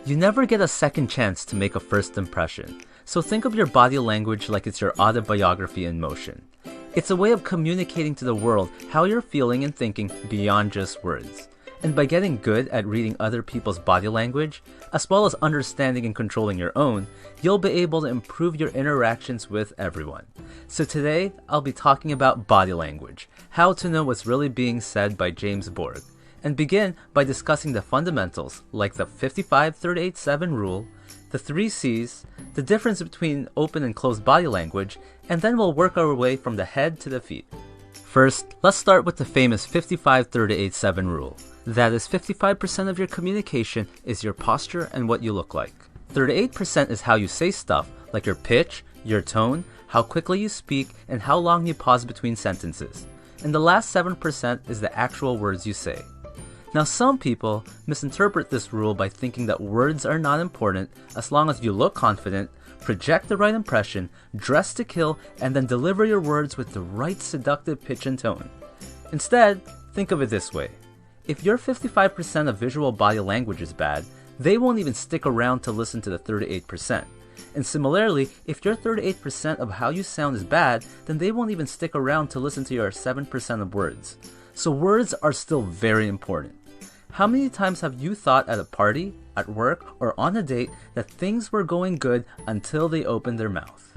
You never get a second chance to make a first impression, so think of your body language like it's your autobiography in motion. It's a way of communicating to the world how you're feeling and thinking beyond just words. And by getting good at reading other people's body language, as well as understanding and controlling your own, you'll be able to improve your interactions with everyone. So today, I'll be talking about body language, how to know what's really being said by James Borg, and begin by discussing the fundamentals like the 55-38-7 rule, the 3 C's, the difference between open and closed body language, and then we'll work our way from the head to the feet. First, let's start with the famous 55-38-7 rule. That is, 55% of your communication is your posture and what you look like. 38% is how you say stuff, like your pitch, your tone, how quickly you speak, and how long you pause between sentences. And the last 7% is the actual words you say. Now, some people misinterpret this rule by thinking that words are not important as long as you look confident, project the right impression, dress to kill, and then deliver your words with the right seductive pitch and tone. Instead, think of it this way. If your 55% of visual body language is bad, they won't even stick around to listen to the 38%. And similarly, if your 38% of how you sound is bad, then they won't even stick around to listen to your 7% of words. So words are still very important. How many times have you thought at a party, at work, or on a date that things were going good until they opened their mouth?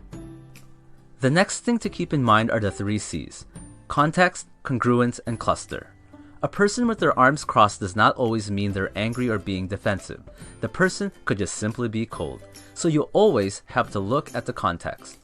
The next thing to keep in mind are the 3 C's: context, congruence, and cluster. A person with their arms crossed does not always mean they're angry or being defensive. The person could just simply be cold. So you always have to look at the context.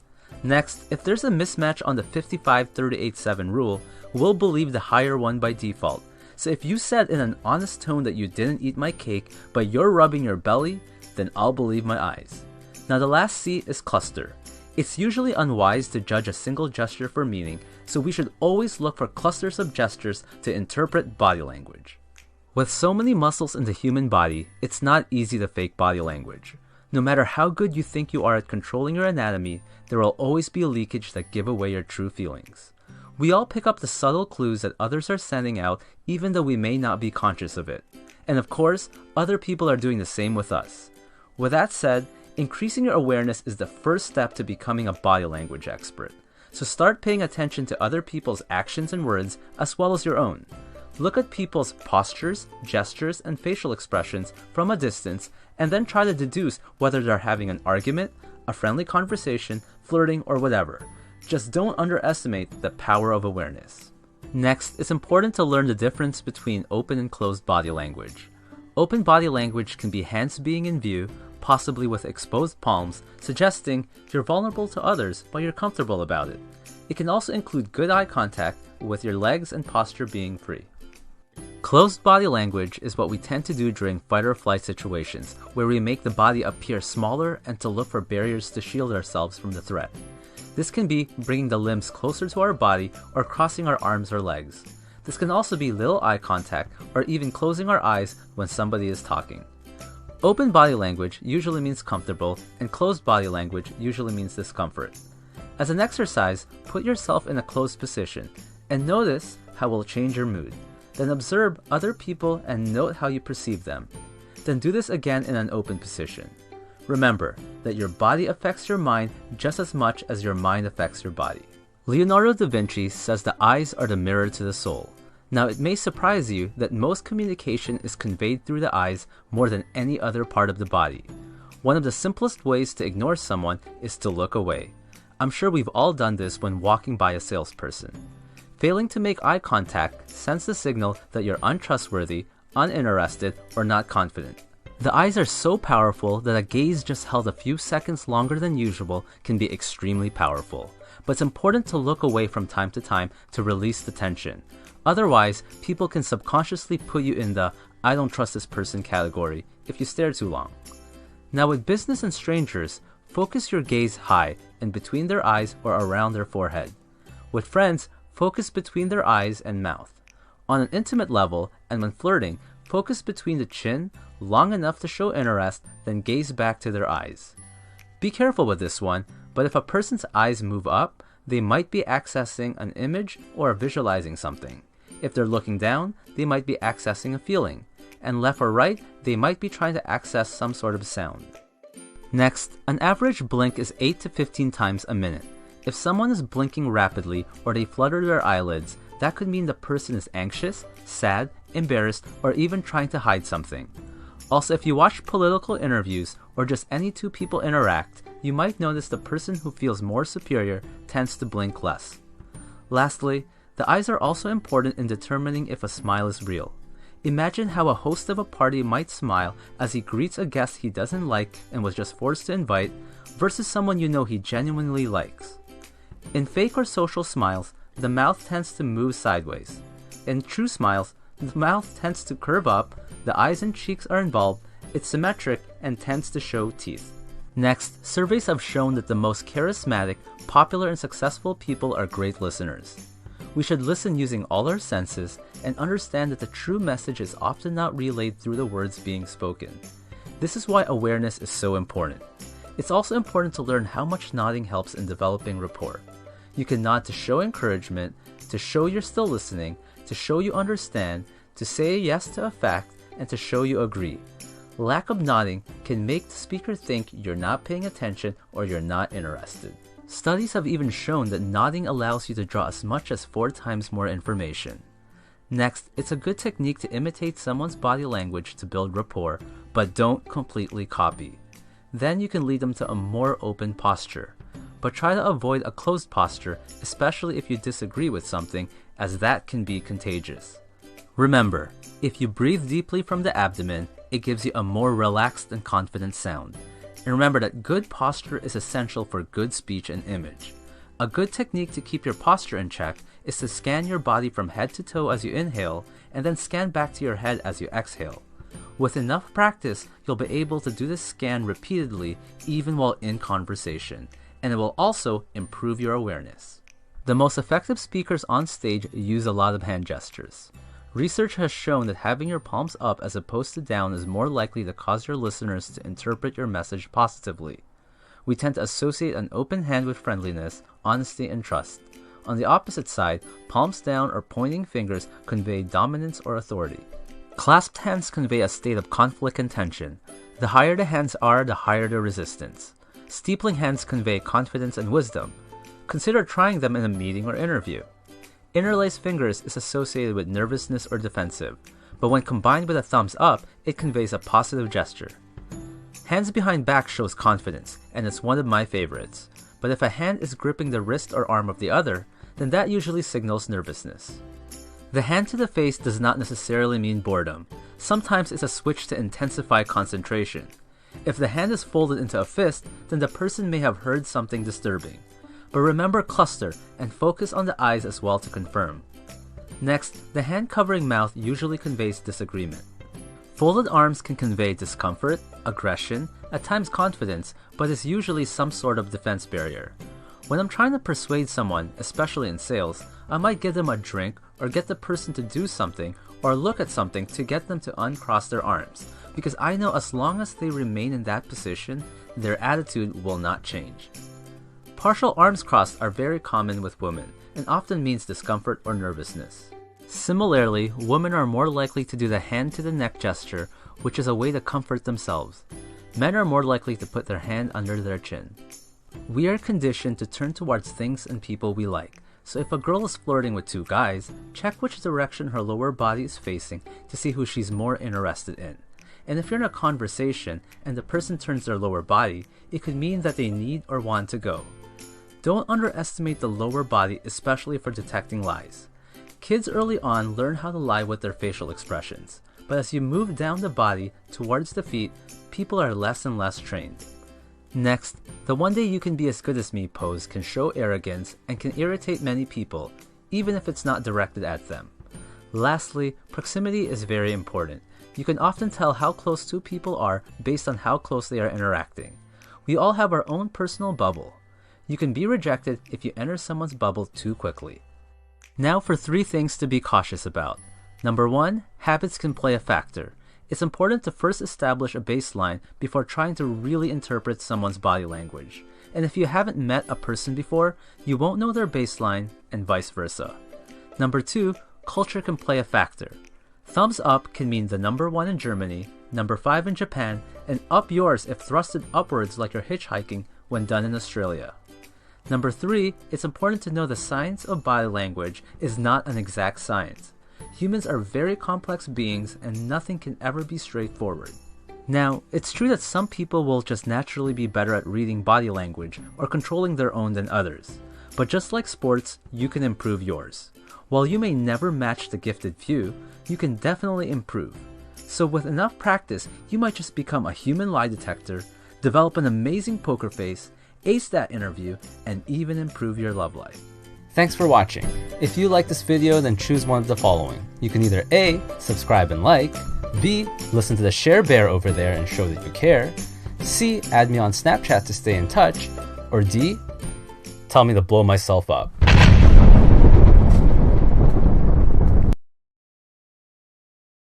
Next, if there's a mismatch on the 55-38-7 rule, we'll believe the higher one by default. So if you said in an honest tone that you didn't eat my cake, but you're rubbing your belly, then I'll believe my eyes. Now the last C is cluster. It's usually unwise to judge a single gesture for meaning, so we should always look for clusters of gestures to interpret body language. With so many muscles in the human body, it's not easy to fake body language. No matter how good you think you are at controlling your anatomy, there will always be leakage that give away your true feelings. We all pick up the subtle clues that others are sending out even though we may not be conscious of it. And of course, other people are doing the same with us. With that said, increasing your awareness is the first step to becoming a body language expert. So start paying attention to other people's actions and words as well as your own. Look at people's postures, gestures, and facial expressions from a distance and then try to deduce whether they're having an argument, a friendly conversation, flirting, or whatever. Just don't underestimate the power of awareness. Next, it's important to learn the difference between open and closed body language. Open body language can be hands being in view, possibly with exposed palms, suggesting you're vulnerable to others but you're comfortable about it. It can also include good eye contact with your legs and posture being free. Closed body language is what we tend to do during fight or flight situations, where we make the body appear smaller and to look for barriers to shield ourselves from the threat. This can be bringing the limbs closer to our body or crossing our arms or legs. This can also be little eye contact or even closing our eyes when somebody is talking. Open body language usually means comfortable, and closed body language usually means discomfort. As an exercise, put yourself in a closed position and notice how it will change your mood. Then observe other people and note how you perceive them. Then do this again in an open position. Remember that your body affects your mind just as much as your mind affects your body. Leonardo da Vinci says the eyes are the mirror to the soul. Now, it may surprise you that most communication is conveyed through the eyes more than any other part of the body. One of the simplest ways to ignore someone is to look away. I'm sure we've all done this when walking by a salesperson. Failing to make eye contact sends the signal that you're untrustworthy, uninterested, or not confident. The eyes are so powerful that a gaze just held a few seconds longer than usual can be extremely powerful. But it's important to look away from time to time to release the tension. Otherwise, people can subconsciously put you in the "I don't trust this person" category if you stare too long. Now with business and strangers, focus your gaze high and between their eyes or around their forehead. With friends, focus between their eyes and mouth. On an intimate level, and when flirting, focus between the chin, long enough to show interest, then gaze back to their eyes. Be careful with this one, but if a person's eyes move up, they might be accessing an image or visualizing something. If they're looking down, they might be accessing a feeling. and left or right, they might be trying to access some sort of sound. Next, an average blink is 8 to 15 times a minute. If someone is blinking rapidly or they flutter their eyelids, that could mean the person is anxious, sad, embarrassed, or even trying to hide something. Also, if you watch political interviews or just any two people interact, you might notice the person who feels more superior tends to blink less. Lastly, the eyes are also important in determining if a smile is real. Imagine how a host of a party might smile as he greets a guest he doesn't like and was just forced to invite, versus someone you know he genuinely likes. In fake or social smiles, the mouth tends to move sideways. In true smiles, the mouth tends to curve up, the eyes and cheeks are involved, it's symmetric, and tends to show teeth. Next, surveys have shown that the most charismatic, popular, and successful people are great listeners. We should listen using all our senses and understand that the true message is often not relayed through the words being spoken. This is why awareness is so important. It's also important to learn how much nodding helps in developing rapport. You can nod to show encouragement, to show you're still listening, to show you understand, to say yes to a fact, and to show you agree. Lack of nodding can make the speaker think you're not paying attention or you're not interested. Studies have even shown that nodding allows you to draw as much as 4 times more information. Next, it's a good technique to imitate someone's body language to build rapport, but don't completely copy. Then you can lead them to a more open posture. But try to avoid a closed posture, especially if you disagree with something, as that can be contagious. Remember, if you breathe deeply from the abdomen, it gives you a more relaxed and confident sound. And remember that good posture is essential for good speech and image. A good technique to keep your posture in check is to scan your body from head to toe as you inhale, and then scan back to your head as you exhale. With enough practice, you'll be able to do this scan repeatedly, even while in conversation, and it will also improve your awareness. The most effective speakers on stage use a lot of hand gestures. Research has shown that having your palms up as opposed to down is more likely to cause your listeners to interpret your message positively. We tend to associate an open hand with friendliness, honesty, and trust. On the opposite side, palms down or pointing fingers convey dominance or authority. Clasped hands convey a state of conflict and tension. The higher the hands are, the higher the resistance. Steepling hands convey confidence and wisdom. Consider trying them in a meeting or interview. Interlaced fingers is associated with nervousness or defensive, but when combined with a thumbs up, it conveys a positive gesture. Hands behind back shows confidence, and it's one of my favorites. But if a hand is gripping the wrist or arm of the other, then that usually signals nervousness. The hand to the face does not necessarily mean boredom. Sometimes it's a switch to intensify concentration. If the hand is folded into a fist, then the person may have heard something disturbing. But remember cluster and focus on the eyes as well to confirm. Next, the hand covering mouth usually conveys disagreement. Folded arms can convey discomfort, aggression, at times confidence, but is usually some sort of defense barrier. When I'm trying to persuade someone, especially in sales, I might give them a drink or get the person to do something or look at something to get them to uncross their arms, because I know as long as they remain in that position, their attitude will not change. Partial arms crossed are very common with women and often means discomfort or nervousness. Similarly, women are more likely to do the hand to the neck gesture, which is a way to comfort themselves. Men are more likely to put their hand under their chin. We are conditioned to turn towards things and people we like, so if a girl is flirting with 2 guys, check which direction her lower body is facing to see who she's more interested in. And if you're in a conversation and the person turns their lower body, it could mean that they need or want to go. Don't underestimate the lower body, especially for detecting lies. Kids early on learn how to lie with their facial expressions, but as you move down the body towards the feet, people are less and less trained. Next, the "one day you can be as good as me" pose can show arrogance and can irritate many people, even if it's not directed at them. Lastly, proximity is very important. You can often tell how close 2 people are based on how close they are interacting. We all have our own personal bubble. You can be rejected if you enter someone's bubble too quickly. Now for 3 things to be cautious about. Number 1, habits can play a factor. It's important to first establish a baseline before trying to really interpret someone's body language. And if you haven't met a person before, you won't know their baseline, and vice versa. Number 2, culture can play a factor. Thumbs up can mean the number 1 in Germany, number 5 in Japan, and up yours if thrusted upwards like you're hitchhiking when done in Australia. Number 3, it's important to know the science of body language is not an exact science. Humans are very complex beings and nothing can ever be straightforward. Now, it's true that some people will just naturally be better at reading body language or controlling their own than others. But just like sports, you can improve yours. While you may never match the gifted few, you can definitely improve. So with enough practice, you might just become a human lie detector, develop an amazing poker face, ace that interview, and even improve your love life. Thanks for watching. If you like this video, then choose one of the following. You can either A, subscribe and like, B, listen to the share bear over there and show that you care, C, add me on Snapchat to stay in touch, or D, tell me to blow myself up.